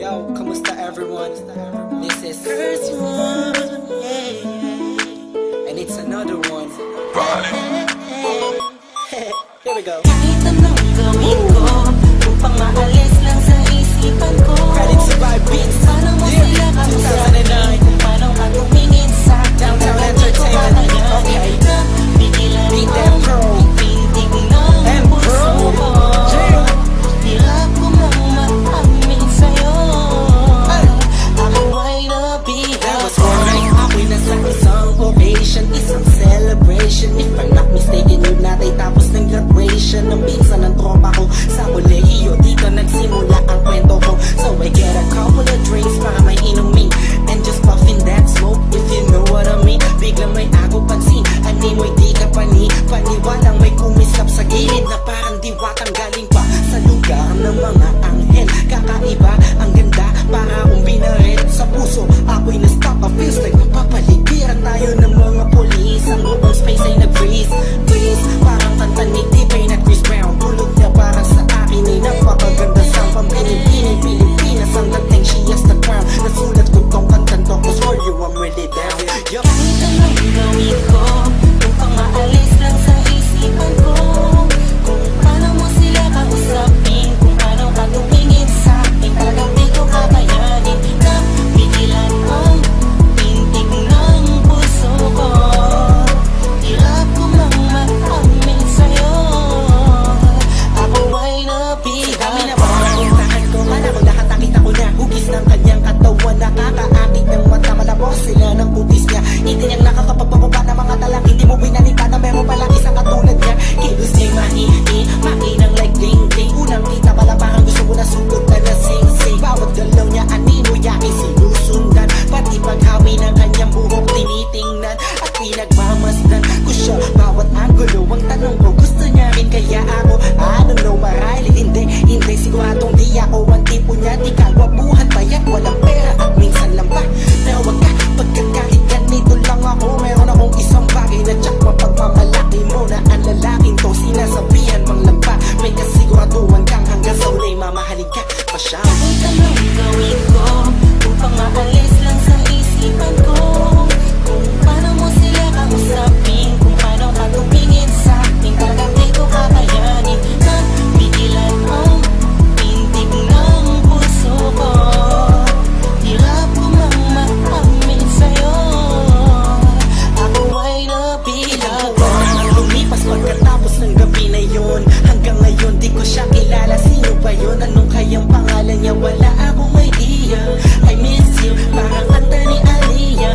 Yo, kamusta everyone? This is first one, and it's another one. Here we go. Kahit anong gawin ko upang maalis lang sa isipan ko, Ready to buy beats. paano mo sila kausapin? Kung paano ka tumingin sa Downtown akin, hindi ko Entertainment. kakayanin Okay. na pigilan Beat mo them pro. pintig ng puso ko. Hirap ko mang maamin sa'yo, ako ay nabihan. That was alright. Ako'y nasa isang occasion, isang celebration. If I'm not mistaken, yun natin tapos ng graduation ng pinsan ng tropa ko sa kolehiyo. Dito nagsimula ang kwento ko. So I get a couple of drinks para may inumin and just puffin' that smoke, if you know what I mean. Biglang may ako pansin, animoy di ka paniwalang may kumisap sa gilid na parang diwatang galing pa sa lugar ng mga anghel. Kakaiba, ang ganda, para akong binaret sa puso. Ako'y na-stop, I feels like papaligiran tayo ng mga polis. Ang buong space ay nag-freeze, freeze. Parang kanta ni T-Pain at Chris Brown. Tulog niya para sa akin ay napakaganda. Sa pampinig-pinig Pilipinas ang dating, she has the crown. Nasulat ko tong kantan to, cause for you I'm really down. Yup. Kahit anong gawin ko upang maalis lang sa isipan ko, kung paano mo sila kausapin, kung paano ka tumingin sa akin, talagang di ko kakayanin na pigilan ang pintig ng puso ko. Hirap ko mang maamin sa'yo, ako ay nabihan. Kami na pagkakuntahan ko, mana ko nakatakita ko na hugis ng kanyang katawan. Nakakaakit ng mata, malabos sila ng kutis niya. Hindi niyang nakakapagpababa ng mga talang, hindi mo binalita na meron palang isang katulad niya. Kilos niya'y makinang like ding-ding. Unang kita pala parang gusto mo na sugod na nasing-sing. Bawat galaw niya animo yakin sinusundan, pati paghawi ng kanyang buhok tinitingnan at pinagmamasdan ko siya bawat angulo. Ang tanong ko, gusto niya rin kaya ako? I don't know, marahil hindi siguradong di ako ang tipo niya. Di kagwapuhan bayan, walang pera at minsan lang ba. Pero wag ka pagkakait, ganito lang ako. Meron akong isang bagay na tsak mapagmamalaki mo na ang lalaking to sinasabihan mang lampa. May kasiguraduhan kang hanggang sa ulay mamahalin ka pa siya. Kahit anong gawin ko upang maalis lang sa isipan ko, kung paano mo sila kausapin, kung paano ka tumingin sa akin, talagang di ko kakayanin na pigilan ang pintig ng puso ko. Hirap ko mang maamin sa'yo, ako ay nabilang. Lumipas pagkatapos ng gabi na yun, hanggang ngayon di ko siya kilala. Sino ba yun? Anong kayang pangalan niya? Wala akong idea. I miss you, parang kanta ni Aliyah.